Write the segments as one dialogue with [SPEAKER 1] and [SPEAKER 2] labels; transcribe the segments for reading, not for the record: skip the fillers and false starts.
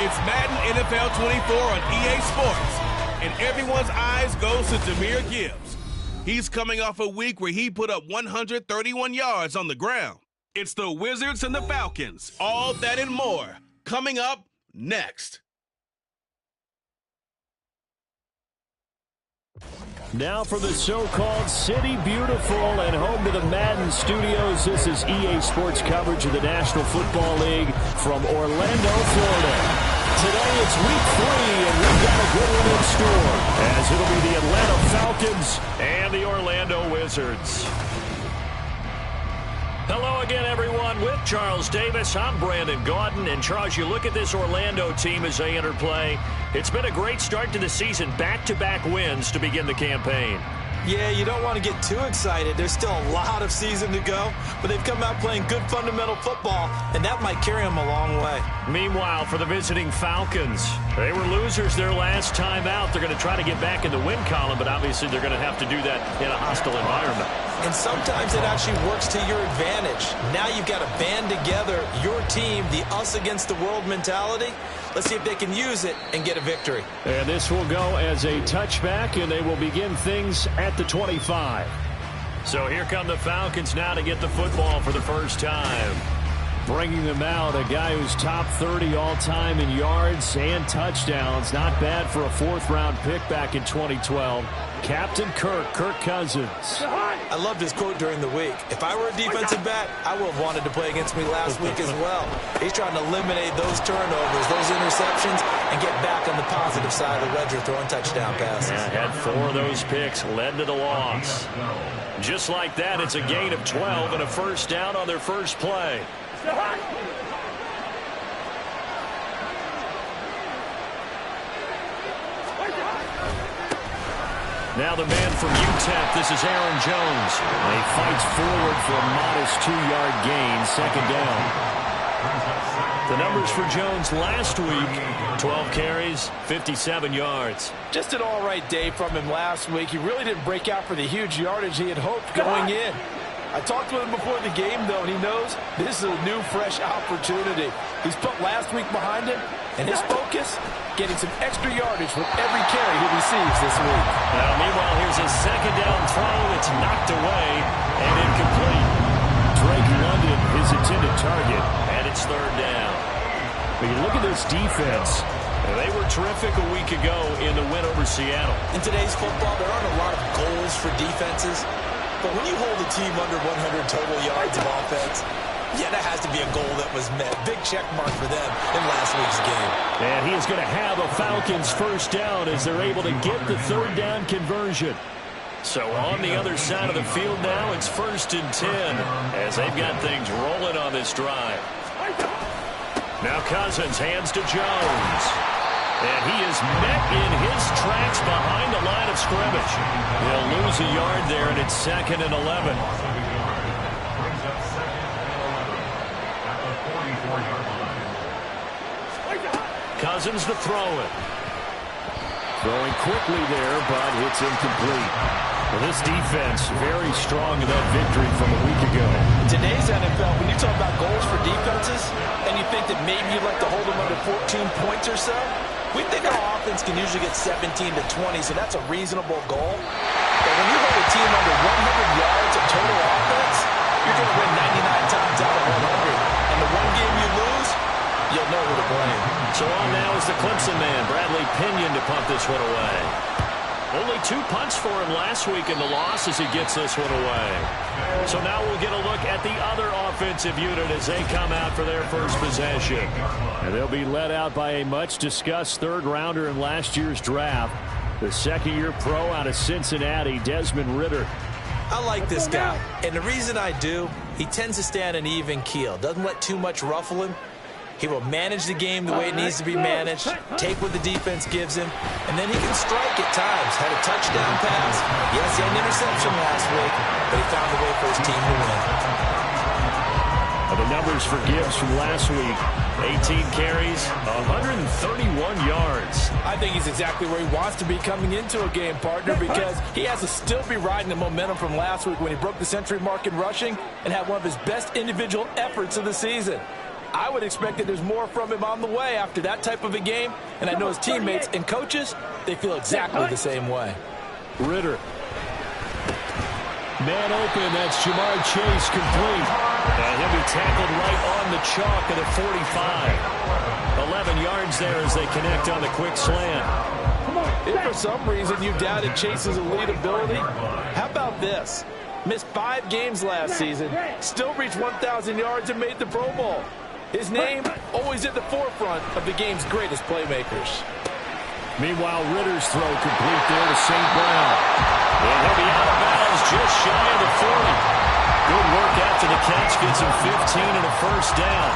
[SPEAKER 1] It's Madden NFL 24 on EA Sports, and everyone's eyes goes to Jahmyr Gibbs. He's coming off a week where he put up 131 yards on the ground. It's the Wizards and the Falcons. All that and more coming up next.
[SPEAKER 2] Now for the so-called City Beautiful and home to the Madden studios. This is EA Sports coverage of the National Football League from Orlando, Florida. Today it's week 3, and we've got a good one in store, as it'll be the Atlanta Falcons and the Orlando Wizards. Hello again, everyone. With Charles Davis, I'm Brandon Gaudin. And, Charles, you look at this Orlando team as they enter play. It's been a great start to the season, back-to-back wins to begin the campaign.
[SPEAKER 3] Yeah, you don't want to get too excited. There's still a lot of season to go, but they've come out playing good fundamental football, and that might carry them a long way.
[SPEAKER 2] Meanwhile, for the visiting Falcons, they were losers their last time out. They're going to try to get back in the win column, but obviously they're going to have to do that in a hostile environment.
[SPEAKER 3] And sometimes it actually works to your advantage. Now you've got to band together your team, the us against the world mentality. Let's see if they can use it and get a victory.
[SPEAKER 2] And this will go as a touchback, and they will begin things at the 25. So here come the Falcons now to get the football for the first time. Bringing them out, a guy who's top 30 all-time in yards and touchdowns. Not bad for a fourth-round pick back in 2012. Captain Kirk Cousins.
[SPEAKER 3] I loved his quote during the week. If I were a defensive back, I would have wanted to play against me last week as well. He's trying to eliminate those turnovers, those interceptions, and get back on the positive side of the ledger throwing touchdown passes.
[SPEAKER 2] Yeah, had 4 of those picks, led to the loss. Just like that, it's a gain of 12 and a first down on their first play. Now the man from UTEP, this is Aaron Jones. And he fights forward for a modest 2-yard gain, second down. The numbers for Jones last week, 12 carries, 57 yards.
[SPEAKER 3] Just an all-right day from him last week. He really didn't break out for the huge yardage he had hoped going in. I talked with him before the game, though, and he knows this is a new, fresh opportunity. He's put last week behind him, and his focus, getting some extra yardage with every carry he receives this week.
[SPEAKER 2] Now, meanwhile, here's a second down throw that's knocked away and incomplete. Drake London, his intended target, and it's third down. But you look at this defense. They were terrific a week ago in the win over Seattle.
[SPEAKER 3] In today's football, there aren't a lot of goals for defenses. But when you hold a team under 100 total yards of offense, yeah, that has to be a goal that was met. Big check mark for them in last week's game.
[SPEAKER 2] And he is going to have a Falcons first down as they're able to get the third down conversion. So on the other side of the field now, it's 1st and 10 as they've got things rolling on this drive. Now Cousins hands to Jones. And he is met in his tracks behind the line of scrimmage. He'll lose a yard there, and it's 2nd and 11. Cousins to throw it. Throwing quickly there, but it's incomplete. Well, this defense very strong in that victory from a week ago.
[SPEAKER 3] In today's NFL, when you talk about goals for defenses, and you think that maybe you'd like to hold them under 14 points or so, we think our offense can usually get 17 to 20, so that's a reasonable goal. But when you hold a team under 100 yards of total offense, you're going to win 99 times out of 100. And the one game you lose, you'll know who to blame.
[SPEAKER 2] So on now is the Clemson man, Bradley Pinion, to punt this one away. Only 2 punts for him last week in the loss as he gets this one away. So now we'll get a look at the other offensive unit as they come out for their first possession. And they'll be led out by a much-discussed third-rounder in last year's draft. The second-year pro out of Cincinnati, Desmond Ridder.
[SPEAKER 3] I like this guy, and the reason I do, he tends to stay on an even keel. Doesn't let too much ruffle him. He will manage the game the way it needs to be managed, take what the defense gives him, and then he can strike at times. Had a touchdown pass. Yes, he had an interception last week, but he found a way for his team to win.
[SPEAKER 2] The numbers for Gibbs from last week, 18 carries, 131 yards.
[SPEAKER 3] I think he's exactly where he wants to be coming into a game, partner, because he has to still be riding the momentum from last week when he broke the century mark in rushing and had one of his best individual efforts of the season. I would expect that there's more from him on the way after that type of a game, and I know his teammates and coaches, they feel exactly the same way.
[SPEAKER 2] Ridder. Man open, that's Jamar Chase complete. And he'll be tackled right on the chalk at the 45. 11 yards there as they connect on the quick slant.
[SPEAKER 3] If for some reason you doubted Chase's elite ability, how about this? Missed 5 games last season, still reached 1,000 yards and made the Pro Bowl. His name always at the forefront of the game's greatest playmakers.
[SPEAKER 2] Meanwhile, Ritter's throw complete there to St. Brown. And he'll be out of bounds just shy of the 40. Good work after the catch, gets him 15 and a first down.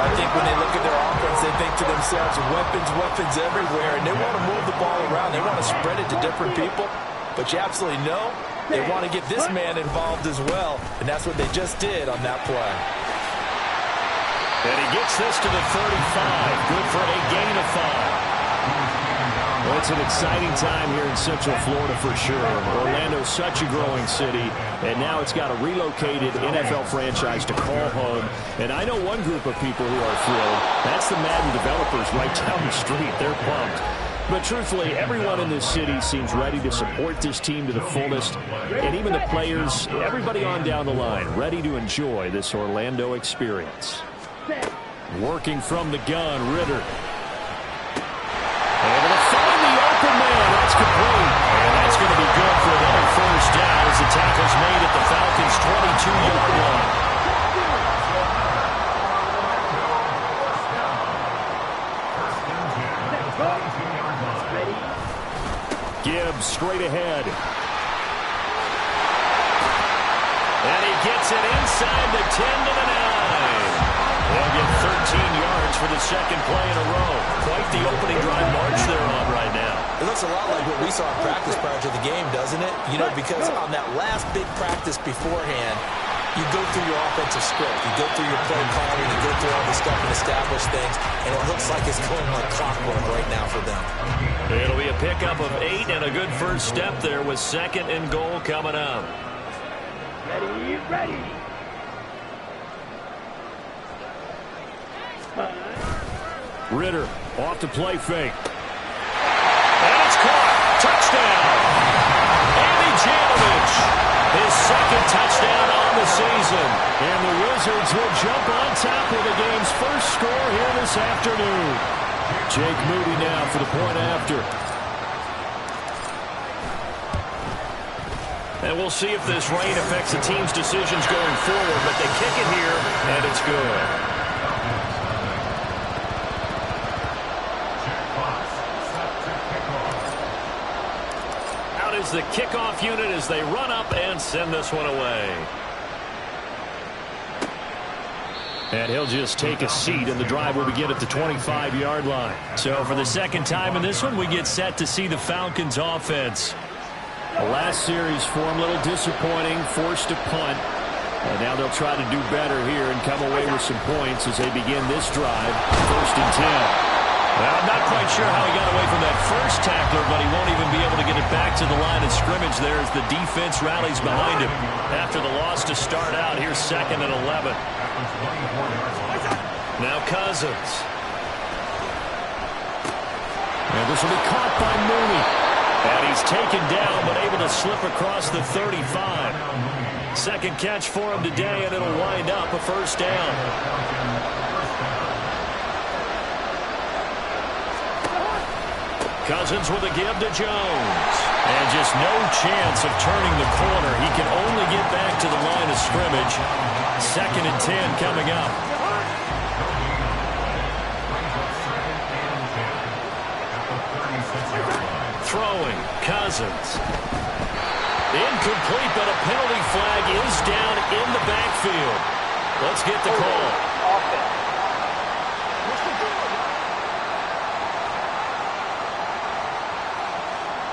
[SPEAKER 3] I think when they look at their offense, they think to themselves, weapons everywhere, and they want to move the ball around. They want to spread it to different people, but you absolutely know they want to get this man involved as well, and that's what they just did on that play.
[SPEAKER 2] And he gets this to the 35. Good for a gain of 5. Well, it's an exciting time here in Central Florida for sure. Orlando's such a growing city, and now it's got a relocated NFL franchise to call home. And I know one group of people who are thrilled. That's the Madden developers right down the street. They're pumped. But truthfully, everyone in this city seems ready to support this team to the fullest. And even the players, everybody on down the line, ready to enjoy this Orlando experience. Working from the gun, Ridder. Able to find the open man. That's complete. And that's going to be good for another first down as the tackle's made at the Falcons' 22-yard line. Gibbs straight ahead. And he gets it inside the 10 to the 9. They'll get 13 yards for the second play in a row. Quite the opening drive march they're on right now.
[SPEAKER 3] It looks a lot like what we saw in practice prior to the game, doesn't it? You know, because on that last big practice beforehand, you go through your offensive script, you go through your play calling, you go through all the stuff and establish things, and it looks like it's going like clockwork right now for them.
[SPEAKER 2] It'll be a pickup of 8 and a good first step there with second and goal coming up.
[SPEAKER 4] Ready.
[SPEAKER 2] Ridder off the play fake. And it's caught. Touchdown. Andy Janovich. His second touchdown on the season. And the Wizards will jump on top of the game's first score here this afternoon. Jake Moody now for the point after. And we'll see if this rain affects the team's decisions going forward, but they kick it here, and it's good. Is the kickoff unit as they run up and send this one away. And he'll just take a seat, and the drive will begin at the 25-yard line. So for the second time in this one, we get set to see the Falcons offense. The last series for them, a little disappointing, forced to punt. And now they'll try to do better here and come away with some points as they begin this drive. 1st and 10. Well, I'm not quite sure how he got away from that first tackler, but he won't even be able to get it back to the line of scrimmage there as the defense rallies behind him. After the loss to start out, here's 2nd and 11. Now Cousins. And this will be caught by Mooney. And he's taken down, but able to slip across the 35. Second catch for him today, and it'll wind up a first down. Cousins with a give to Jones. And just no chance of turning the corner. He can only get back to the line of scrimmage. 2nd and 10 coming up. Throwing, Cousins. Incomplete, but a penalty flag is down in the backfield. Let's get the call.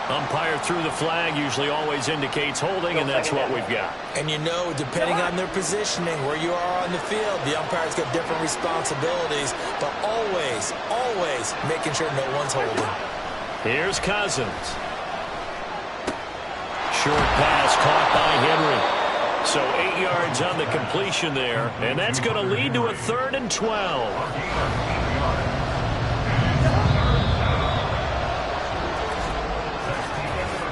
[SPEAKER 2] Umpire threw the flag, usually always indicates holding, and that's what we've got.
[SPEAKER 3] And you know, depending on their positioning, where you are on the field, the umpire's got different responsibilities, but always, always making sure no one's holding.
[SPEAKER 2] Here's Cousins. Short pass caught by Henry. So 8 yards on the completion there, and that's going to lead to a 3rd and 12.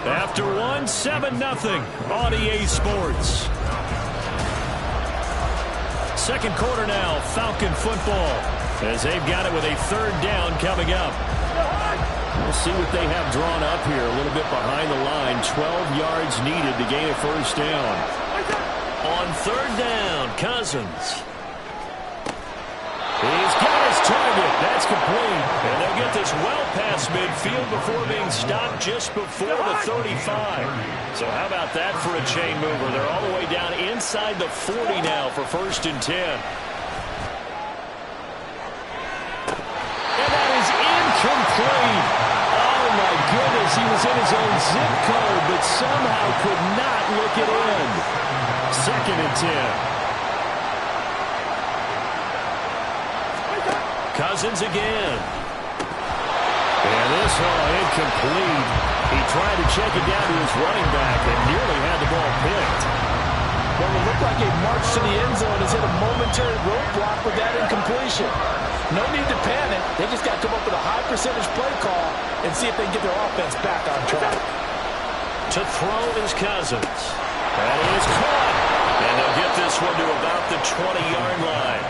[SPEAKER 2] After one, 7-0 on EA Sports. Second quarter now, Falcon football, as they've got it with a 3rd down coming up. We'll see what they have drawn up here. A little bit behind the line. 12 yards needed to gain a 1st down. On 3rd down, Cousins. He's got his target. That's complete. And they'll get this well past midfield before being stopped just before the 35. So how about that for a chain mover? They're all the way down inside the 40 now for 1st and 10. And that is incomplete. Oh, my goodness. He was in his own zip code, but somehow could not look it in. 2nd and 10. Cousins again. And this one incomplete. He tried to check it down to his running back and nearly had the ball picked.
[SPEAKER 3] Well, it looked like a march to the end zone has hit a momentary roadblock with that incompletion. No need to panic. They just got to come up with a high percentage play call and see if they can get their offense back on track.
[SPEAKER 2] To throw is Cousins. That is caught. And they'll get this one to about the 20-yard line.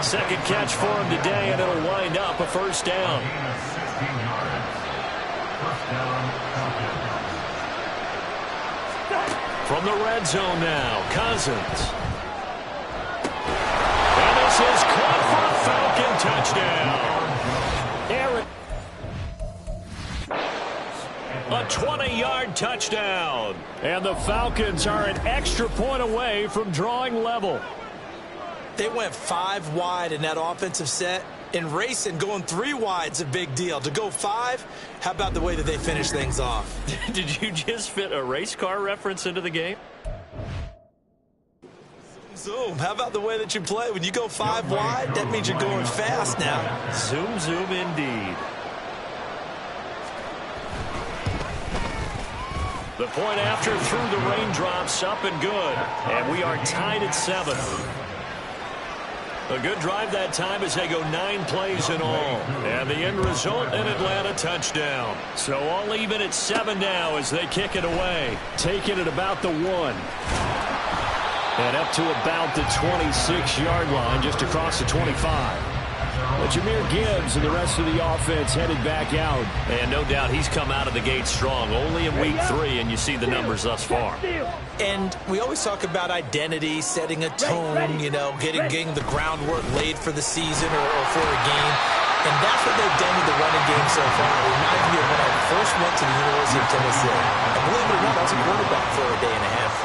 [SPEAKER 2] 2nd catch for him today, and it'll wind up a 1st down. From the red zone now, Cousins. And this is caught for a Falcon touchdown. A 20-yard touchdown. And the Falcons are an extra point away from drawing level.
[SPEAKER 3] They went 5 wide in that offensive set. In racing, going 3 wide's a big deal. To go 5, how about the way that they finish things off?
[SPEAKER 2] Did you just fit a race car reference into the game?
[SPEAKER 3] Zoom. How about the way that you play? When you go 5 wide, that means you're going fast now.
[SPEAKER 2] Zoom, zoom indeed. The point after through the raindrops, up and good. And we are tied at 7. A good drive that time as they go 9 plays in all. And the end result, an Atlanta touchdown. So all even at 7 now as they kick it away. Taking it about the 1. And up to about the 26-yard line, just across the 25. But Jahmyr Gibbs and the rest of the offense headed back out. And no doubt he's come out of the gate strong. Only in week 3, and you see the numbers thus far.
[SPEAKER 3] And we always talk about identity, setting a tone, you know, getting the groundwork laid for the season or for a game. And that's what they've done with the running game so far. It reminds me of when I first went to the University of Tennessee. And believe it or not, I was a quarterback for a day and a half.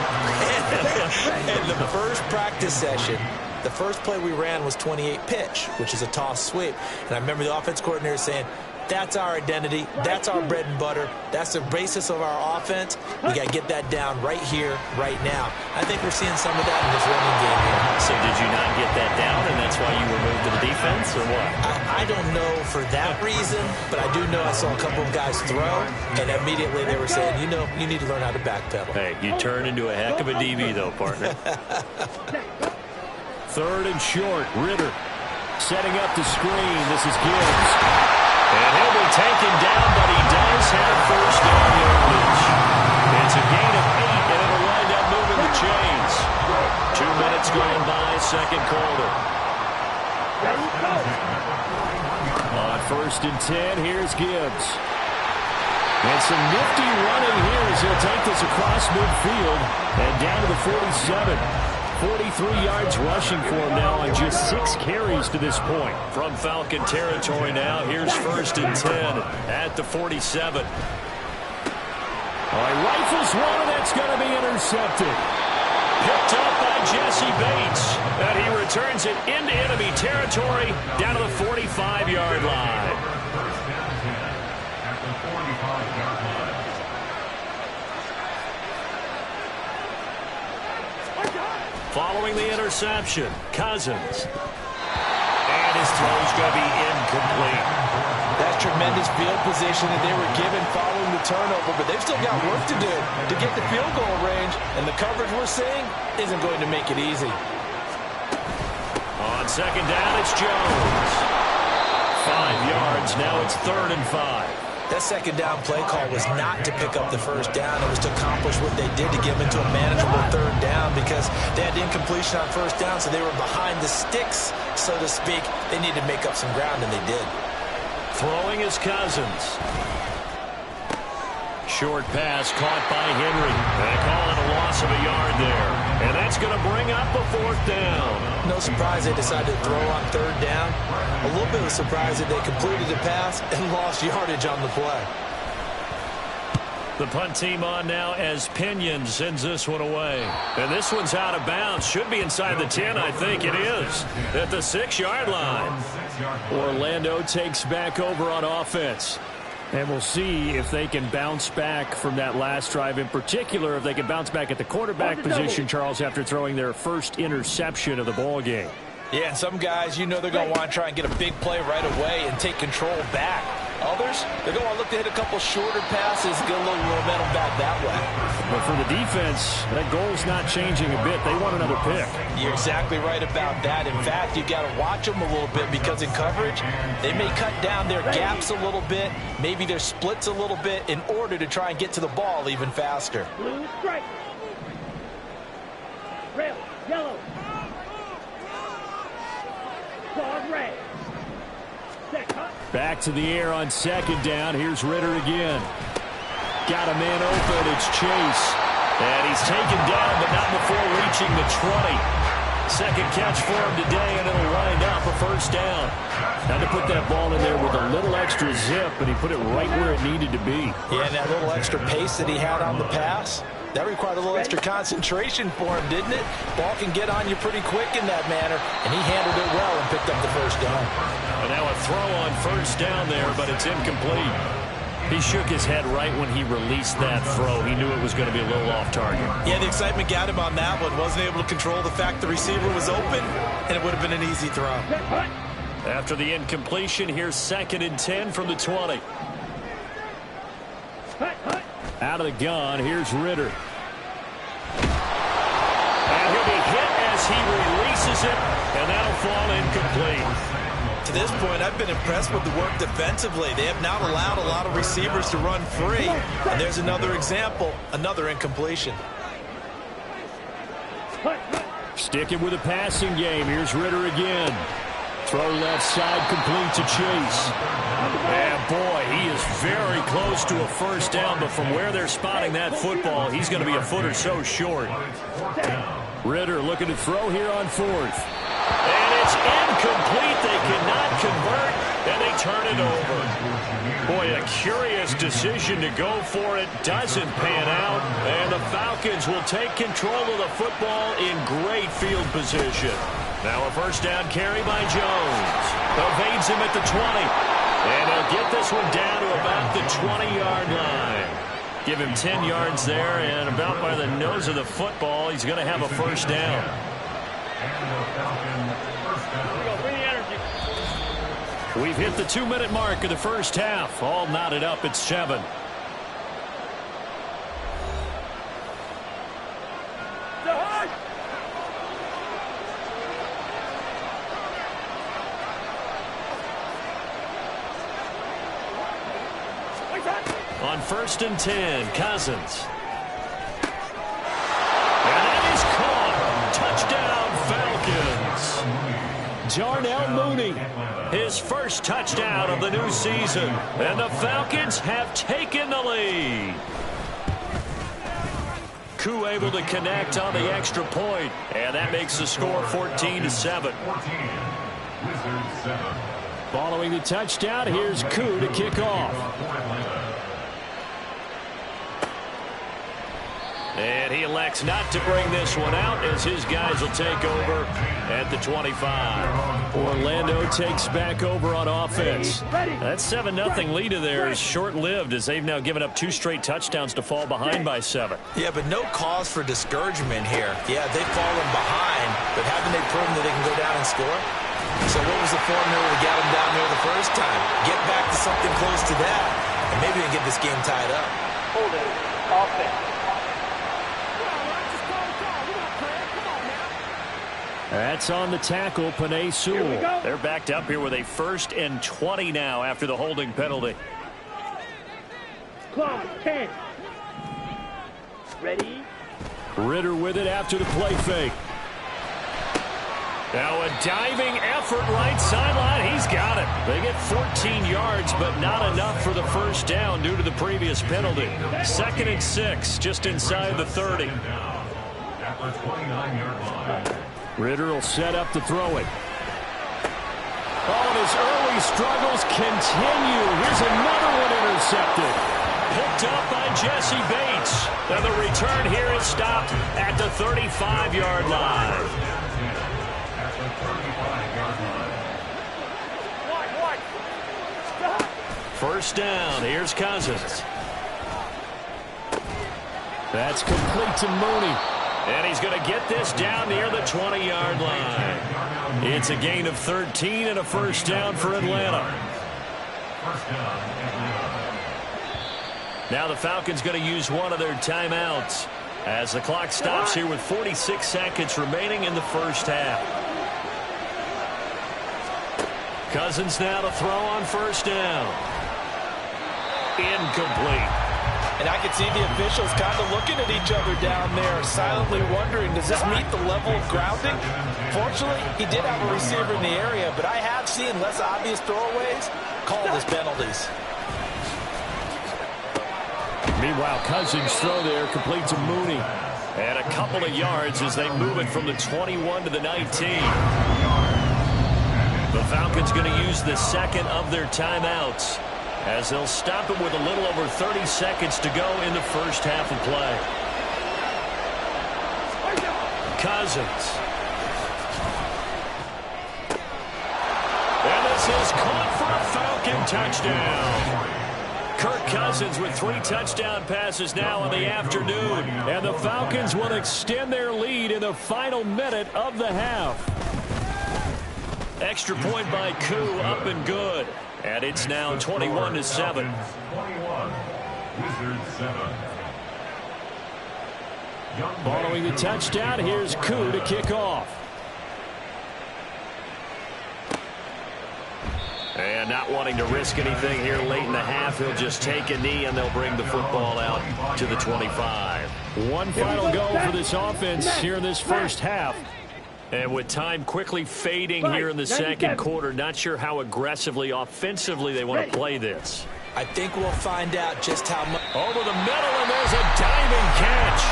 [SPEAKER 3] And the first practice session, the first play we ran was 28 pitch, which is a toss sweep. And I remember the offense coordinator saying, that's our identity. That's our bread and butter. That's the basis of our offense. We got to get that down right here, right now. I think we're seeing some of that in this running game here.
[SPEAKER 2] So did you not get that down, and that's why you were moved to the defense, or what?
[SPEAKER 3] I don't know for that reason, but I do know I saw a couple of guys throw, and immediately they were saying, you know, you need to learn how to backpedal.
[SPEAKER 2] Hey, you turned into a heck of a DB, though, partner. 3rd and short, Ritter setting up the screen. This is Gibbs. And he'll be taken down, but he does have 1st down yardage. It's a gain of 8, and it'll wind up moving the chains. 2 minutes going by, 2nd quarter. On 1st and 10, here's Gibbs. And some nifty running here as he'll take this across midfield and down to the 47. 43 yards rushing for him now on just 6 carries to this point. From Falcon territory now, here's 1st and 10 at the 47. Oh, he rifles one, and that's going to be intercepted. Picked up by Jesse Bates. And he returns it into enemy territory down to the 45-yard line. Following the interception, Cousins. And his throw's going to be incomplete.
[SPEAKER 3] That's tremendous field position that they were given following the turnover, but they've still got work to do to get the field goal range, and the coverage we're seeing isn't going to make it easy.
[SPEAKER 2] On second down, it's Jones. 5 yards, now it's 3rd and 5.
[SPEAKER 3] That second down play call was not to pick up the first down. It was to accomplish what they did to get them into a manageable 3rd down because they had incompletion on first down, so they were behind the sticks, so to speak. They needed to make up some ground, and they did.
[SPEAKER 2] Throwing is Cousins. Short pass caught by Henry. They call it a loss of a yard there. And that's going to bring up a 4th down.
[SPEAKER 3] No surprise they decided to throw on 3rd down. A little bit of a surprise that they completed the pass and lost yardage on the play.
[SPEAKER 2] The punt team on now as Pinion sends this one away. And this one's out of bounds. Should be inside the 10, I think it is. At the 6-yard line. Orlando takes back over on offense. And we'll see if they can bounce back from that last drive. In particular, if they can bounce back at the quarterback position, Charles, after throwing their first interception of the ball game.
[SPEAKER 3] Yeah, and some guys, you know they're going to want to try and get a big play right away and take control back. Others, they're going to look to hit a couple shorter passes, get a little momentum back that way.
[SPEAKER 2] But for the defense, that goal's not changing a bit. They want another pick.
[SPEAKER 3] You're exactly right about that. In fact, you've got to watch them a little bit because in coverage, they may cut down their gaps a little bit, maybe their splits a little bit in order to try and get to the ball even faster.
[SPEAKER 4] Blue strike. Red, yellow. Dog red.
[SPEAKER 2] Back to the air on second down. Here's Ritter again. Got a man open. It's Chase. And he's taken down, but not before reaching the 20. Second catch for him today, and it'll wind up a 1st down. Had to put that ball in there with a little extra zip, and he put it right where it needed to be.
[SPEAKER 3] Yeah, and that little extra pace that he had on the pass, that required a little extra concentration for him, didn't it? Ball can get on you pretty quick in that manner, and he handled it well and picked up the 1st down.
[SPEAKER 2] And now a throw on 1st down there, but it's incomplete. He shook his head right when he released that throw. He knew it was going to be a little off target.
[SPEAKER 3] Yeah, the excitement got him on that one. Wasn't able to control the fact the receiver was open, and it would have been an easy throw.
[SPEAKER 2] After the incompletion, here's 2nd and 10 from the 20. Out of the gun, here's Ritter. And he'll be hit as he releases it, and that'll fall incomplete.
[SPEAKER 3] To this point, I've been impressed with the work defensively. They have not allowed a lot of receivers to run free. And there's another example, another incompletion.
[SPEAKER 2] Sticking with the passing game. Here's Ritter again. Throw left side, complete to Chase. And boy, he is very close to a 1st down, but from where they're spotting that football, he's going to be a foot or so short. Ritter looking to throw here on 4th. And it's incomplete. They cannot convert, and they turn it over. Boy, a curious decision to go for it. Doesn't pan out, and the Falcons will take control of the football in great field position. Now a 1st down carry by Jones. Evades him at the 20. And he'll get this one down to about the 20-yard line. Give him 10 yards there, and about by the nose of the football, he's going to have a 1st down. We've hit the 2-minute mark of the 1st half. All knotted up at 7. On 1st and 10, Cousins. And that is caught. Touchdown, Falcons. Darnell Mooney, his 1st touchdown of the new season. And the Falcons have taken the lead. Koo able to connect on the extra point. And that makes the score 14-7. Following the touchdown, here's Koo to kick off. And he elects not to bring this one out as his guys will take over at the 25. Orlando takes back over on offense. That 7-0 lead of theirs is short-lived as they've now given up 2 straight touchdowns to fall behind by 7.
[SPEAKER 3] Yeah, but no cause for discouragement here. Yeah, they've fallen behind, but haven't they proven that they can go down and score? So what was the formula to get them down there the first time? Get back to something close to that, and maybe they can get this game tied up.
[SPEAKER 4] Hold it. Offense.
[SPEAKER 2] That's on the tackle, Penei Sewell. They're backed up here with a 1st and 20 now after the holding penalty.
[SPEAKER 4] Clock 10. Ready?
[SPEAKER 2] Ritter with it after the play fake. Now a diving effort right sideline. He's got it. They get 14 yards, but not enough for the first down due to the previous penalty. 2nd and 6, just inside the 30. Ritter will set up to throw it. Oh, his early struggles continue. Here's another one intercepted. Picked up by Jesse Bates. And the return here is stopped at the 35-yard line. First down. Here's Cousins. That's complete to Mooney. And he's going to get this down near the 20-yard line. It's a gain of 13 and a first down for Atlanta. Now the Falcons going to use one of their timeouts as the clock stops here with 46 seconds remaining in the first half. Cousins now to throw on first down. Incomplete.
[SPEAKER 3] And I can see the officials kind of looking at each other down there, silently wondering, does this meet the level of grounding? Fortunately, he did have a receiver in the area, but I have seen less obvious throwaways called as penalties.
[SPEAKER 2] Meanwhile, Cousins' throw there complete to Mooney. And a couple of yards as they move it from the 21 to the 19. The Falcons going to use the second of their timeouts as they'll stop it with a little over 30 seconds to go in the first half of play. Cousins. And this is caught for a Falcon touchdown. Kirk Cousins with 3 touchdown passes now in the afternoon. And the Falcons will extend their lead in the final minute of the half. Extra point by Koo, up and good. And it's now 21-7. Following the touchdown, here's Koo to kick off. And not wanting to risk anything here late in the half, he'll just take a knee and they'll bring the football out to the 25. One final go for this offense here in this first half. And with time quickly fading here in the second quarter, not sure how aggressively, offensively they want to play this.
[SPEAKER 3] I think we'll find out just how much.
[SPEAKER 2] Over the middle, and there's a diving catch.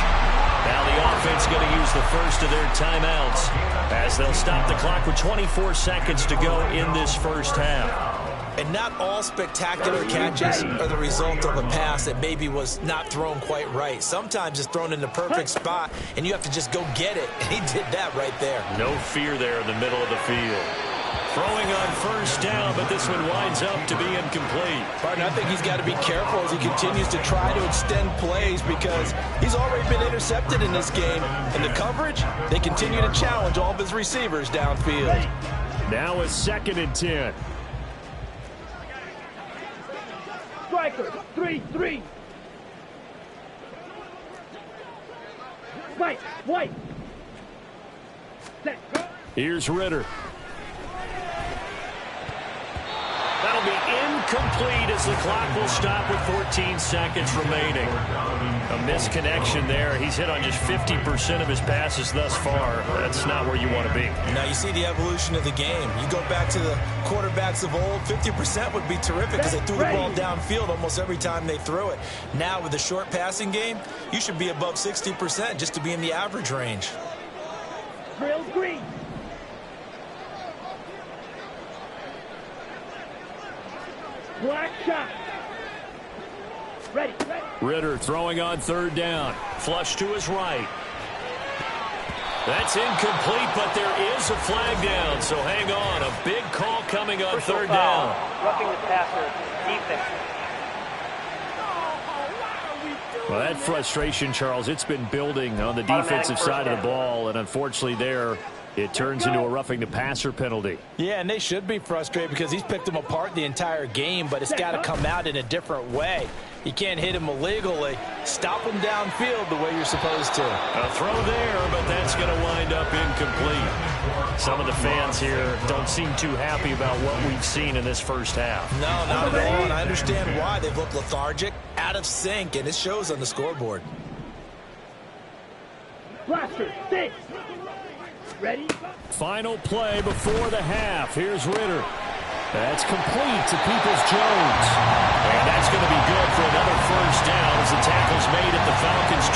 [SPEAKER 2] Now the offense going to use the first of their timeouts as they'll stop the clock with 24 seconds to go in this first half.
[SPEAKER 3] And not all spectacular catches are the result of a pass that maybe was not thrown quite right. Sometimes it's thrown in the perfect spot, and you have to just go get it. And he did that right there.
[SPEAKER 2] No fear there in the middle of the field. Throwing on first down, but this one winds up to be incomplete.
[SPEAKER 3] Pardon, I think he's got to be careful as he continues to try to extend plays because he's already been intercepted in this game. And the coverage, they continue to challenge all of his receivers downfield.
[SPEAKER 2] Now a 2nd and 10.
[SPEAKER 4] Striker, 3-3. White. Set, go.
[SPEAKER 2] Here's Ritter. That'll be incomplete as the clock will stop with 14 seconds remaining. A misconnection there. He's hit on just 50% of his passes thus far. That's not where you want to be.
[SPEAKER 3] Now you see the evolution of the game. You go back to the quarterbacks of old, 50% would be terrific because they threw the ball downfield almost every time they threw it. Now with the short passing game, you should be above 60% just to be in the average range.
[SPEAKER 4] Drill green. Black shot. Ready.
[SPEAKER 2] Ritter throwing on third down. Flush to his right. That's incomplete, but there is a flag down, so hang on. A big call coming on third down.
[SPEAKER 4] Roughing the passer, defense.
[SPEAKER 2] Well, that frustration, Charles, it's been building on the defensive side of the ball, and unfortunately there it turns into a roughing the passer penalty.
[SPEAKER 3] Yeah, and they should be frustrated because he's picked them apart the entire game, but it's got to come out in a different way. You can't hit him illegally. Stop him downfield the way you're supposed to.
[SPEAKER 2] A throw there, but that's going to wind up incomplete. Some of the fans here don't seem too happy about what we've seen in this first half.
[SPEAKER 3] No, not at all, and I understand why. They've looked lethargic, out of sync, and it shows on the scoreboard.
[SPEAKER 4] Blaster, 6. Ready?
[SPEAKER 2] Final play before the half. Here's Ritter. That's complete to Peoples-Jones. And that's going to be good for another first down as the tackle's made at the Falcons'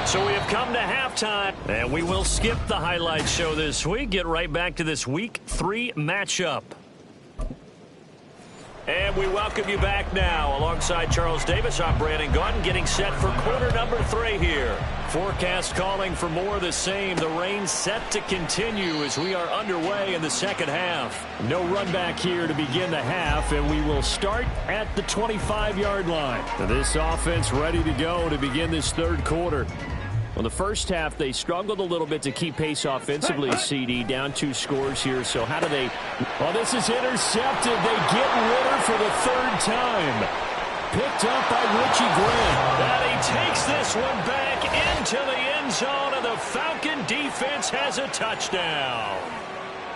[SPEAKER 2] 26. So we have come to halftime, and we will skip the highlight show this week. Get right back to this Week 3 matchup. And we welcome you back now. Alongside Charles Davis, I'm Brandon Gaudin, getting set for quarter number 3 here. Forecast calling for more of the same. The rain set to continue as we are underway in the second half. No run back here to begin the half, and we will start at the 25-yard line. This offense ready to go to begin this third quarter. Well, the first half, they struggled a little bit to keep pace offensively, CD, down 2 scores here. So how do they... Well, this is intercepted. They get Ritter for the third time. Picked up by Richie Grant. And he takes this one back into the end zone, and the Falcon defense has a touchdown.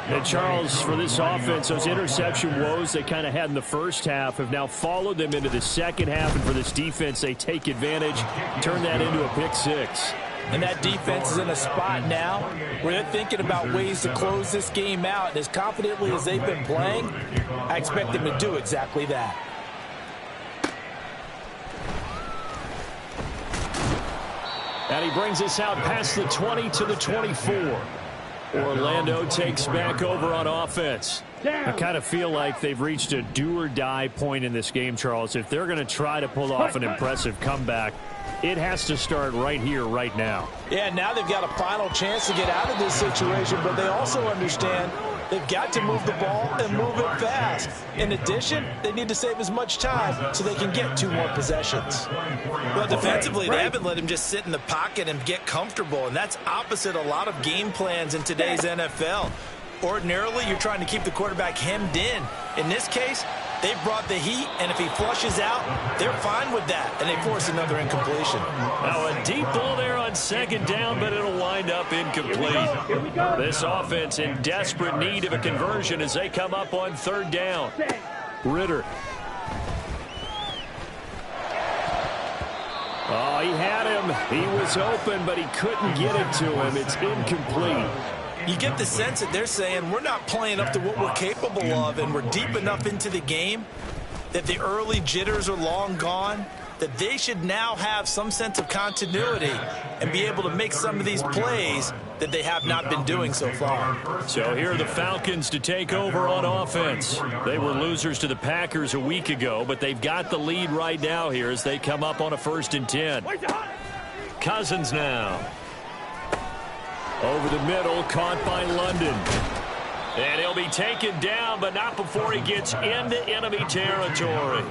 [SPEAKER 2] And Charles, for this offense, those interception woes they kind of had in the first half have now followed them into the second half. And for this defense, they take advantage, turn that into a pick 6.
[SPEAKER 3] And that defense is in a spot now where they're thinking about ways to close this game out. And as confidently as they've been playing, I expect them to do exactly that.
[SPEAKER 2] And he brings us out past the 20 to the 24. Orlando takes back over on offense. I kind of feel like they've reached a do-or-die point in this game, Charles. If they're going to try to pull off an impressive comeback, it has to start right here, right now.
[SPEAKER 3] Yeah, now they've got a final chance to get out of this situation, but they also understand they've got to move the ball and move it fast. In addition, they need to save as much time so they can get 2 more possessions. Well, defensively, they haven't let him just sit in the pocket and get comfortable, and that's opposite a lot of game plans in today's NFL. Ordinarily, you're trying to keep the quarterback hemmed in. In this case, they've brought the heat, and if he flushes out, they're fine with that, and they force another incompletion.
[SPEAKER 2] Now a deep ball there on second down, but it'll wind up incomplete. This offense in desperate need of a conversion as they come up on third down. Ritter. Oh, he had him. He was open, but he couldn't get it to him. It's incomplete.
[SPEAKER 3] You get the sense that they're saying we're not playing up to what we're capable of, and we're deep enough into the game that the early jitters are long gone, that they should now have some sense of continuity and be able to make some of these plays that they have not been doing so far.
[SPEAKER 2] So here are the Falcons to take over on offense. They were losers to the Packers a week ago, but they've got the lead right now here as they come up on a 1st and 10. Cousins now. Over the middle, caught by London. And he'll be taken down, but not before he gets into enemy territory.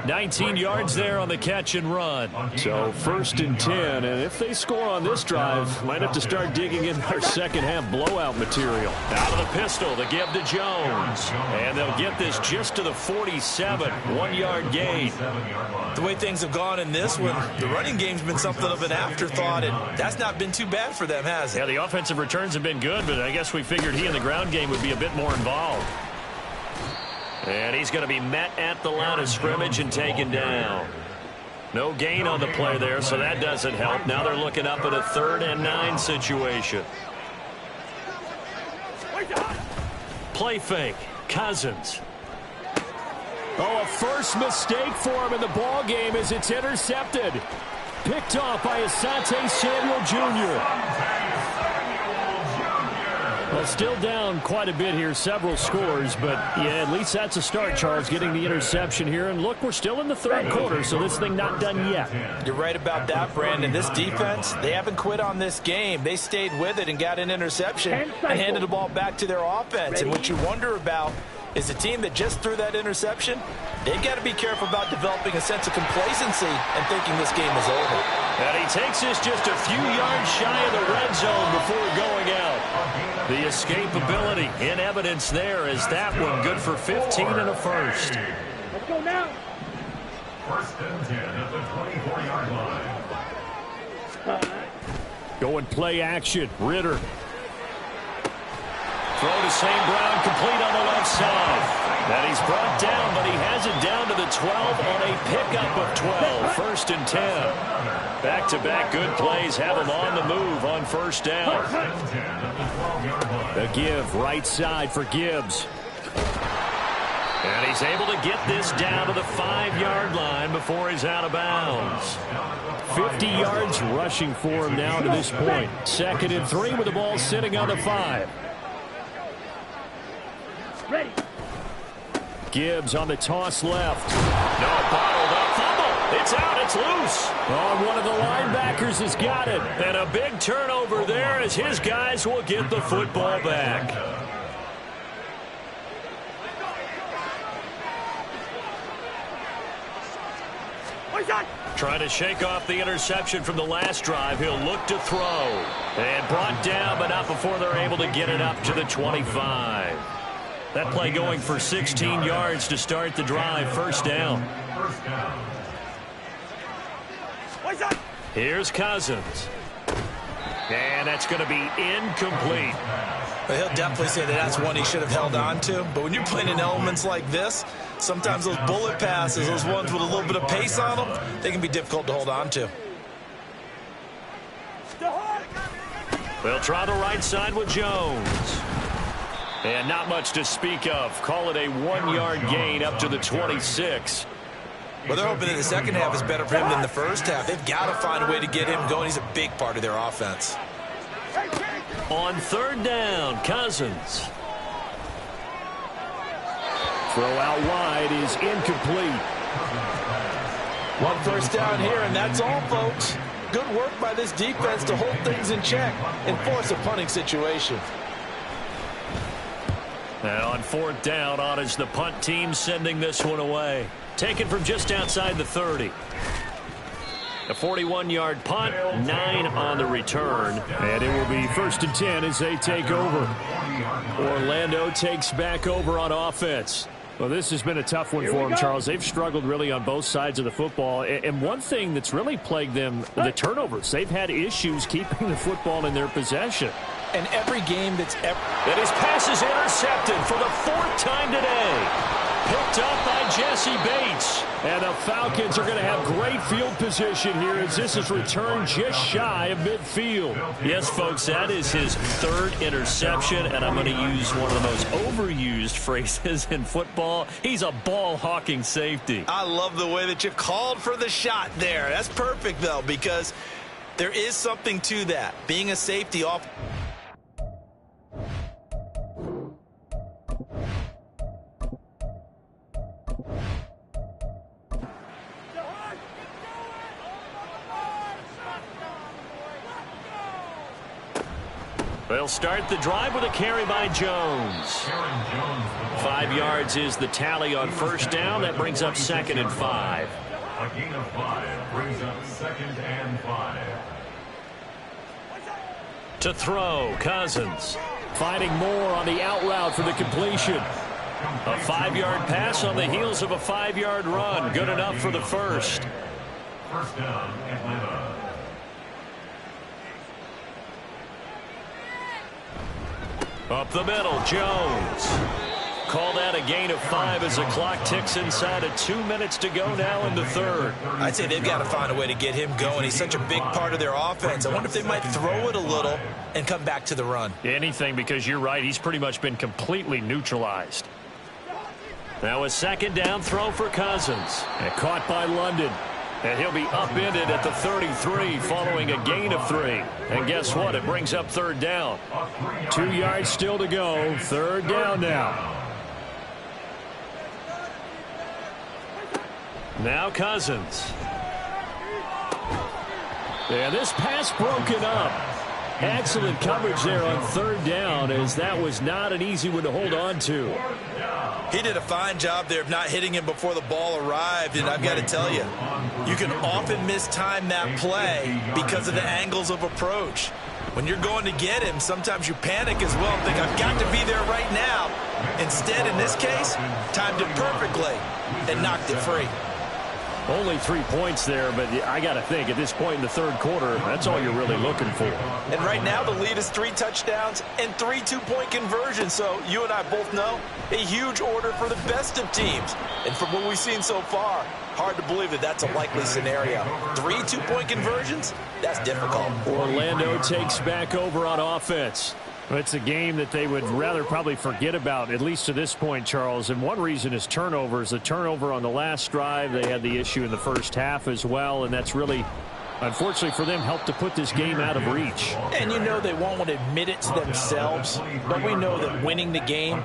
[SPEAKER 2] 19 yards there on the catch and run. So 1st and 10, and if they score on this drive, might have to start digging in their second half blowout material. Out of the pistol to give to Jones. And they'll get this just to the 47, 1-yard gain.
[SPEAKER 3] The way things have gone in this one, the running game's been something of an afterthought, and that's not been too bad for them, has it?
[SPEAKER 2] Yeah, the offensive returns have been good, but I guess we figured he in the ground game would be a bit more involved. And he's going to be met at the line of scrimmage and taken down. No gain on the play there, so that doesn't help. Now they're looking up at a 3rd and 9 situation. Play fake. Cousins. Oh, a first mistake for him in the ball game as it's intercepted. Picked off by Asante Samuel Jr. Well, still down quite a bit here, several scores, but yeah, at least that's a start, Charles, getting the interception here. And look, we're still in the third quarter, so this thing not done yet.
[SPEAKER 3] You're right about that, Brandon. This defense, they haven't quit on this game. They stayed with it and got an interception and handed the ball back to their offense. And what you wonder about is the team that just threw that interception, they've got to be careful about developing a sense of complacency and thinking this game is over.
[SPEAKER 2] And he takes this just a few yards shy of the red zone before going out. The escapability in evidence there is that one good for 15 and a first.
[SPEAKER 4] Let's go now.
[SPEAKER 5] First and 10 at the 24-yard line.
[SPEAKER 2] Going play action. Ritter. Throw to St. Brown, complete on the left side. And he's brought down, but he has it down to the 12 on a pickup of 12. First and 10. Back-to-back good plays have him on the move on first down. The give right side for Gibbs. And he's able to get this down to the 5-yard line before he's out of bounds. 50 yards rushing for him now to this point. Second and 3 with the ball sitting on the 5.
[SPEAKER 4] Ready.
[SPEAKER 2] Gibbs on the toss left. No, bottled up. Fumble. It's out. It's loose. Oh, one of the linebackers has got it. And a big turnover there as his guys will get the football back. Trying to shake off the interception from the last drive. He'll look to throw. And brought down, but not before they're able to get it up to the 25. That play going for 16 yards to start the drive. First down. Here's Cousins. And that's going to be incomplete.
[SPEAKER 3] Well, he'll definitely say that that's one he should have held on to. But when you're playing in elements like this, sometimes those bullet passes, those ones with a little bit of pace on them, they can be difficult to hold on to.
[SPEAKER 2] They'll try the right side with Jones. And not much to speak of. Call it a 1-yard gain up to the 26.
[SPEAKER 3] Well, they're hoping that the second half is better for him than the first half. They've got to find a way to get him going. He's a big part of their offense.
[SPEAKER 2] On third down, Cousins. Throw out wide is incomplete.
[SPEAKER 3] One first down here, and that's all, folks. Good work by this defense to hold things in check and force a punting situation.
[SPEAKER 2] And on fourth down, on is the punt team sending this one away. Taken from just outside the 30. A 41-yard punt, 9 on the return. And it will be first and 10 as they take over. Orlando takes back over on offense. Well, this has been a tough one for them, Charles. They've struggled really on both sides of the football. And one thing that's really plagued them, the turnovers. They've had issues keeping the football in their possession.
[SPEAKER 3] And every game that's ever...
[SPEAKER 2] And his pass is intercepted for the 4th time today. Picked up by Jesse Bates. And the Falcons are going to have great field position here as this is returned just shy of midfield. Yes, folks, that is his 3rd interception, and I'm going to use one of the most overused phrases in football. He's a ball-hawking safety.
[SPEAKER 3] I love the way that you called for the shot there. That's perfect, though, because there is something to that. Being a safety off...
[SPEAKER 2] They'll start the drive with a carry by Jones. 5 yards is the tally on first down. That brings up 2nd and 5.
[SPEAKER 5] A gain of 5 brings up 2nd and 5.
[SPEAKER 2] To throw, Cousins. Finding more on the out route for the completion. A 5-yard pass on the heels of a 5-yard run. Good enough for the first.
[SPEAKER 5] First down, Atlanta.
[SPEAKER 2] Up the middle, Jones. Call that a gain of 5 as the clock ticks inside of 2 minutes to go now in the 3rd.
[SPEAKER 3] I'd say they've got to find a way to get him going. He's such a big part of their offense. I wonder if they might throw it a little and come back to the run.
[SPEAKER 2] Anything, because you're right. He's pretty much been completely neutralized. Now a 2nd down throw for Cousins. And caught by London. And he'll be upended at the 33 following a gain of 3. And guess what? It brings up third down.
[SPEAKER 6] 2 yards still to go. Third down now.
[SPEAKER 2] Now Cousins.
[SPEAKER 6] And this pass broken up. Excellent coverage there on third down, as that was not an easy one to hold on to.
[SPEAKER 3] He did a fine job there of not hitting him before the ball arrived, and I've got to tell you, you can often mistime that play because of the angles of approach. When you're going to get him, sometimes you panic as well and think, I've got to be there right now. Instead, in this case, timed it perfectly and knocked it free.
[SPEAKER 6] Only 3 points there, but I got to think at this point in the third quarter, that's all you're really looking for.
[SPEAKER 3] And right now the lead is 3 touchdowns and 3 two-point conversions. So you and I both know a huge order for the best of teams. And from what we've seen so far, hard to believe that that's a likely scenario. 3 two-point conversions? That's difficult.
[SPEAKER 6] Orlando takes back over on offense. It's a game that they would rather probably forget about, at least to this point, Charles. And one reason is turnovers. The turnover on the last drive, they had the issue in the first half as well, and that's really, unfortunately for them, helped to put this game out of reach.
[SPEAKER 3] And you know they won't want to admit it to themselves, but we know that winning the game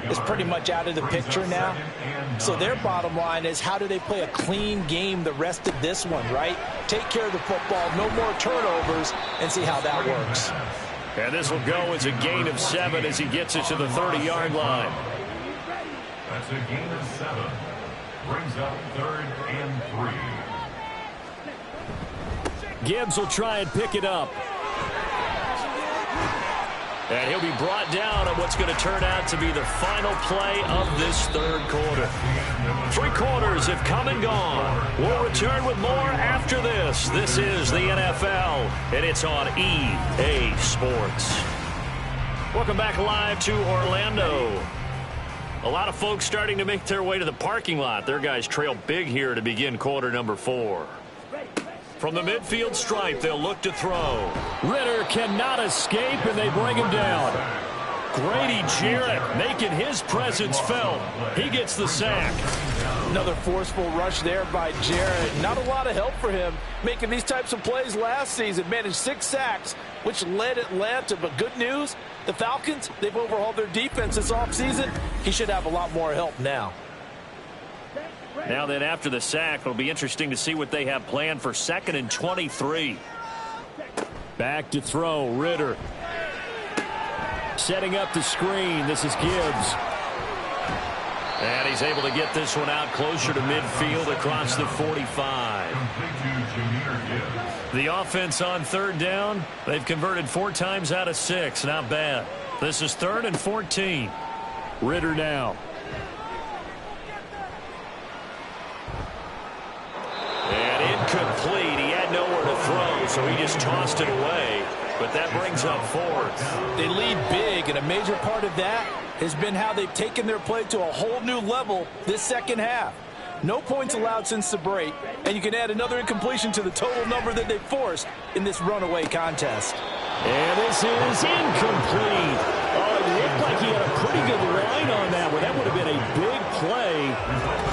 [SPEAKER 3] is pretty much out of the picture now. So their bottom line is, how do they play a clean game the rest of this one, right? Take care of the football, no more turnovers, and see how that works.
[SPEAKER 2] And this will go as a gain of 7 as he gets it to the 30-yard line.
[SPEAKER 5] That's a gain of 7. Brings up 3rd and 3.
[SPEAKER 6] Gibbs will try and pick it up.
[SPEAKER 2] And he'll be brought down on what's going to turn out to be the final play of this third quarter. 3 quarters have come and gone. We'll return with more after this. This is the NFL, and it's on EA Sports. Welcome back live to Orlando. A lot of folks starting to make their way to the parking lot. Their guys trail big here to begin quarter number 4. From the midfield stripe, they'll look to throw.
[SPEAKER 6] Ritter cannot escape, and they bring him down. Grady Jarrett making his presence felt. He gets the sack.
[SPEAKER 3] Another forceful rush there by Jarrett. Not a lot of help for him making these types of plays last season. Managed 6 sacks, which led Atlanta. But good news, the Falcons, they've overhauled their defense this offseason. He should have a lot more help now.
[SPEAKER 2] Now then, after the sack, it'll be interesting to see what they have planned for 2nd and 23.
[SPEAKER 6] Back to throw, Ritter. Setting up the screen, this is Gibbs.
[SPEAKER 2] And he's able to get this one out closer to midfield across the 45. The offense on third down, they've converted 4 times out of 6. Not bad. This is 3rd and 14.
[SPEAKER 6] Ritter now.
[SPEAKER 2] And incomplete. He had nowhere to throw, so he just tossed it away. But that brings up 4th.
[SPEAKER 3] They lead big, and a major part of that has been how they've taken their play to a whole new level this second half. No points allowed since the break, and you can add another incompletion to the total number that they forced in this runaway contest.
[SPEAKER 6] And this is incomplete. Oh, it looked like he had a pretty good line on that one. That would have been a big play,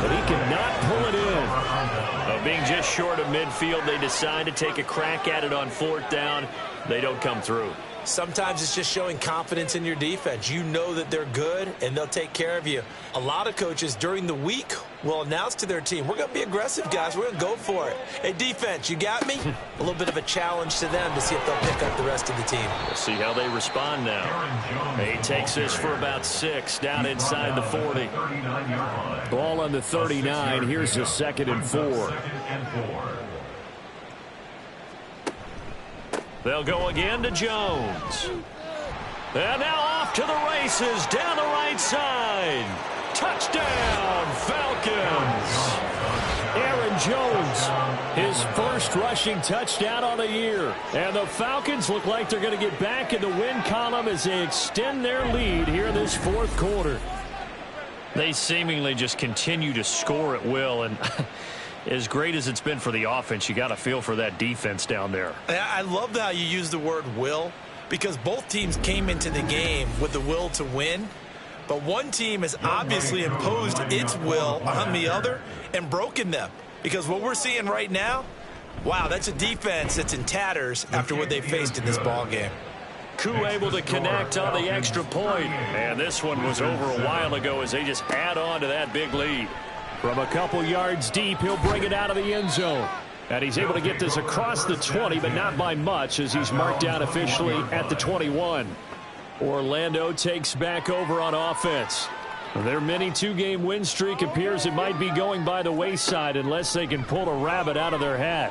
[SPEAKER 6] but he could not pull it in.
[SPEAKER 2] Being just short of midfield, they decide to take a crack at it on 4th down. They don't come through.
[SPEAKER 3] Sometimes it's just showing confidence in your defense. You know that they're good, and they'll take care of you. A lot of coaches during the week will announce to their team, we're going to be aggressive, guys. We're going to go for it. Hey, defense, you got me? A little bit of a challenge to them to see if they'll pick up the rest of the team.
[SPEAKER 2] We'll see how they respond now. He takes this for about 6 down inside the 40.
[SPEAKER 6] Ball on the 39. Here's the 2nd and 4.
[SPEAKER 2] They'll go again to Jones. And now off to the races down the right side. Touchdown, Falcons.
[SPEAKER 6] Aaron Jones, his first rushing touchdown on the year. And the Falcons look like they're going to get back in the win column as they extend their lead here in this 4th quarter.
[SPEAKER 2] They seemingly just continue to score at will, and as great as it's been for the offense, you got to feel for that defense down there.
[SPEAKER 3] I love how you use the word will, because both teams came into the game with the will to win, but one team has obviously imposed its will on the other and broken them. Because what we're seeing right now, wow, that's a defense that's in tatters after what they faced in this ball game.
[SPEAKER 2] Koo able to connect on the extra point. And this one was over a while ago as they just add on to that big lead.
[SPEAKER 6] From a couple yards deep, he'll bring it out of the end zone. And he's able to get this across the 20, but not by much as he's marked down officially at the 21. Orlando takes back over on offense. Their mini two-game win streak appears it might be going by the wayside unless they can pull a rabbit out of their hat.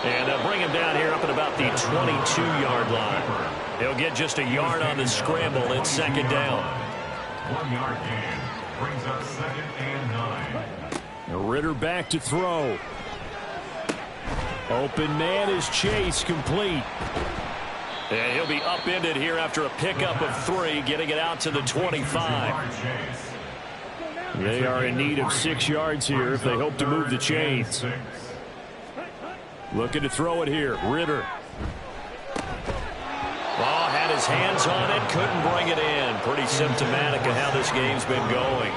[SPEAKER 6] And they'll bring him down here up at about the 22-yard line. He'll get just a yard on the scramble. It's second down.
[SPEAKER 5] 1 yard gain brings up 2nd and 9.
[SPEAKER 6] Ritter back to throw. Open man is Chase, complete.
[SPEAKER 2] And he'll be upended here after a pickup of 3, getting it out to the 25.
[SPEAKER 6] They are in need of 6 yards here if they hope to move the chains. Looking to throw it here. Ritter.
[SPEAKER 2] Oh, had his hands on it, couldn't bring it in. Pretty symptomatic of how this game's been going.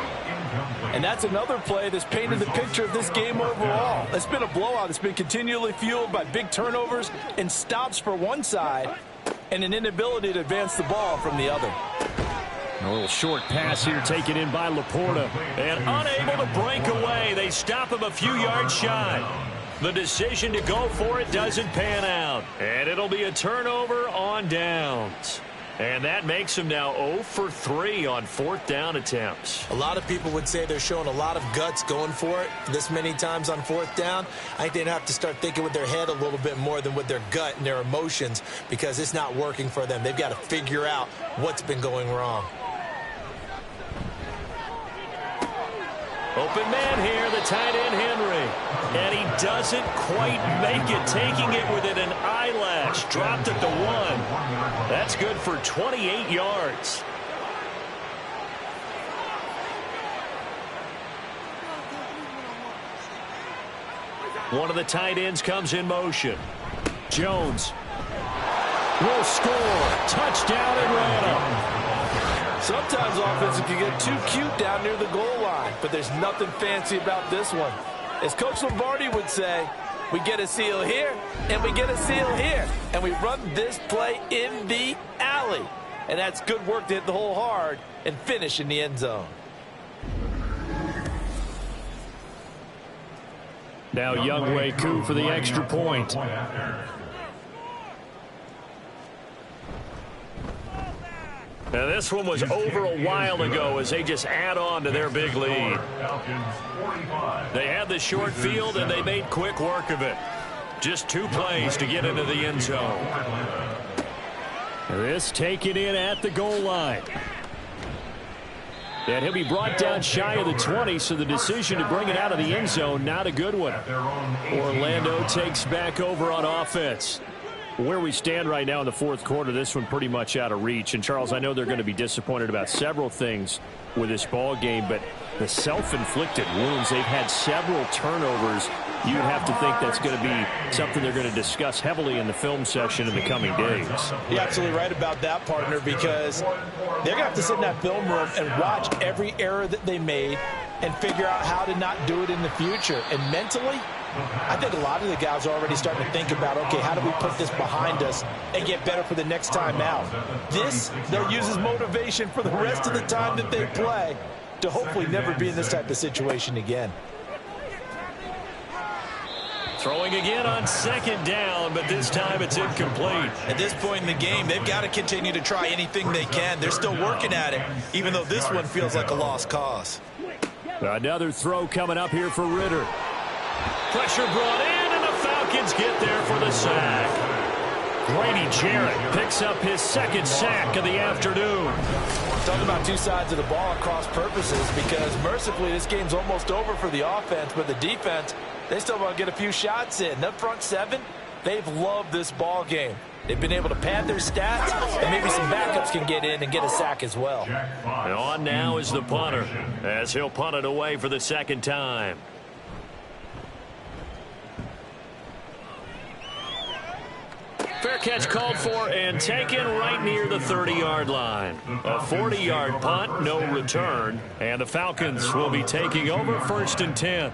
[SPEAKER 3] And that's another play that's painted the picture of this game overall. It's been a blowout. It's been continually fueled by big turnovers and stops for one side and an inability to advance the ball from the other.
[SPEAKER 6] A little short pass here taken in by Laporta.
[SPEAKER 2] And unable to break away. They stop him a few yards shy. The decision to go for it doesn't pan out. And it'll be a turnover on downs. And that makes him now 0 for 3 on 4th down attempts.
[SPEAKER 3] A lot of people would say they're showing a lot of guts going for it this many times on 4th down. I think they'd have to start thinking with their head a little bit more than with their gut and their emotions because it's not working for them. They've got to figure out what's been going wrong.
[SPEAKER 2] Open man here, the tight end Henry. And he doesn't quite make it, taking it within an eyelash. Dropped at the 1. That's good for 28 yards. One of the tight ends comes in motion.
[SPEAKER 6] Jones will score. Touchdown Atlanta.
[SPEAKER 3] Sometimes offenses can get too cute down near the goal line, but there's nothing fancy about this one. As Coach Lombardi would say, we get a seal here, and we get a seal here, and we run this play in the alley. And that's good work to hit the hole hard and finish in the end zone.
[SPEAKER 6] Now Younghoe Koo for the extra point.
[SPEAKER 2] Now this one was over a while ago as they just add on to their big lead. They had the short field and they made quick work of it. Just 2 plays to get into the end zone.
[SPEAKER 6] This taken in at the goal line. And he'll be brought down shy of the 20, so the decision to bring it out of the end zone, not a good one. Orlando takes back over on offense. Where we stand right now in the 4th quarter, this one pretty much out of reach. And, Charles, I know they're going to be disappointed about several things with this ball game, but the self-inflicted wounds, they've had several turnovers. You'd have to think that's going to be something they're going to discuss heavily in the film session in the coming days.
[SPEAKER 3] You're absolutely right about that, partner, because they're going to have to sit in that film room and watch every error that they made and figure out how to not do it in the future. And mentally, I think a lot of the guys are already starting to think about, okay, how do we put this behind us and get better for the next time out? This, they'll use as motivation for the rest of the time that they play to hopefully never be in this type of situation again.
[SPEAKER 2] Throwing again on 2nd down, but this time it's incomplete.
[SPEAKER 3] At this point in the game, they've got to continue to try anything they can. They're still working at it, even though this one feels like a lost cause.
[SPEAKER 6] Another throw coming up here for Ritter.
[SPEAKER 2] Pressure brought in, and the Falcons get there for the sack. Grady Jarrett picks up his 2nd sack of the afternoon.
[SPEAKER 3] Talking about 2 sides of the ball at cross purposes, because mercifully this game's almost over for the offense, but the defense, they still want to get a few shots in. That front 7, they've loved this ball game. They've been able to pad their stats, and maybe some backups can get in and get a sack as well.
[SPEAKER 2] And on now is the punter, as he'll punt it away for the 2nd time. fair catch called for and taken right near the 30-yard line. A 40-yard punt, no return, and the Falcons will be taking over 1st and 10.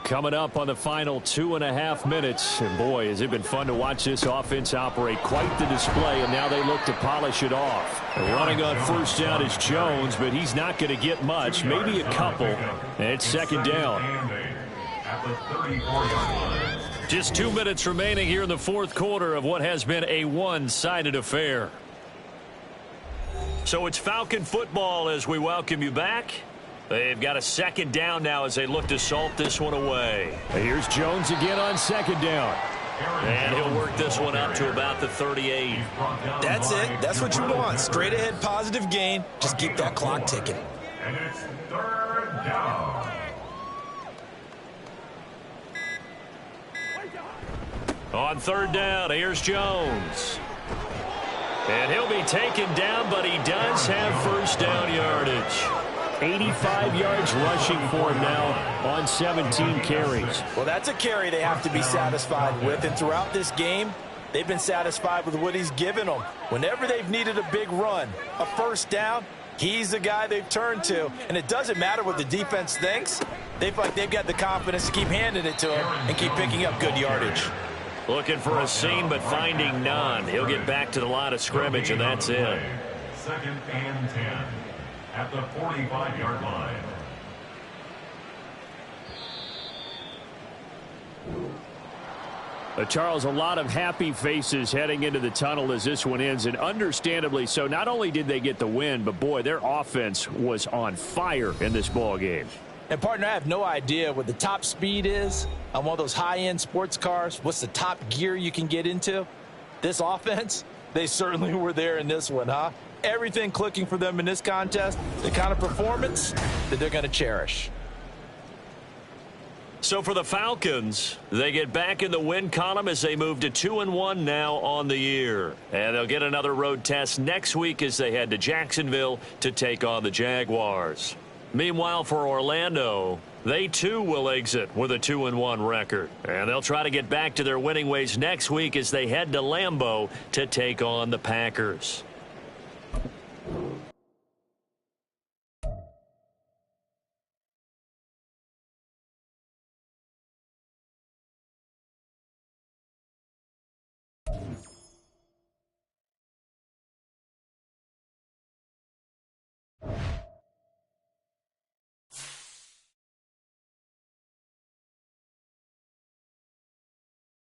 [SPEAKER 2] Coming up on the final 2.5 minutes, and boy, has it been fun to watch this offense operate. Quite the display, and now they look to polish it off. Running on 1st down is Jones, but he's not going to get much, maybe a couple, and it's 2nd down. Just 2 minutes remaining here in the 4th quarter of what has been a one-sided affair. So it's Falcon football as we welcome you back. They've got a 2nd down now as they look to salt this one away.
[SPEAKER 6] Here's Jones again on 2nd down.
[SPEAKER 2] And he'll work this one up to about the 38.
[SPEAKER 3] That's it. That's what you want. Straight ahead, positive gain. Just keep that clock ticking.
[SPEAKER 5] And it's 3rd down.
[SPEAKER 2] On 3rd down, here's Jones. And he'll be taken down, but he does have 1st down yardage.
[SPEAKER 6] 85 yards rushing for him now on 17 carries.
[SPEAKER 3] Well, that's a carry they have to be satisfied with. And throughout this game, they've been satisfied with what he's given them. Whenever they've needed a big run, a 1st down, he's the guy they've turned to. And it doesn't matter what the defense thinks. They feel like they've got the confidence to keep handing it to him and keep picking up good yardage.
[SPEAKER 2] Looking for a seam, but finding none. He'll get back to the line of scrimmage, and that's it.
[SPEAKER 5] 2nd and 10 at the 45-yard line.
[SPEAKER 6] Charles, a lot of happy faces heading into the tunnel as this one ends, and understandably so. Not only did they get the win, but boy, their offense was on fire in this ball game.
[SPEAKER 3] And, partner, I have no idea what the top speed is on one of those high-end sports cars. What's the top gear you can get into? This offense, they certainly were there in this one, huh? Everything clicking for them in this contest, the kind of performance that they're going to cherish.
[SPEAKER 2] So for the Falcons, they get back in the win column as they move to 2-1 now on the year. And they'll get another road test next week as they head to Jacksonville to take on the Jaguars. Meanwhile, for Orlando, they too will exit with a 2-1 record. And they'll try to get back to their winning ways next week as they head to Lambeau to take on the Packers.
[SPEAKER 5] You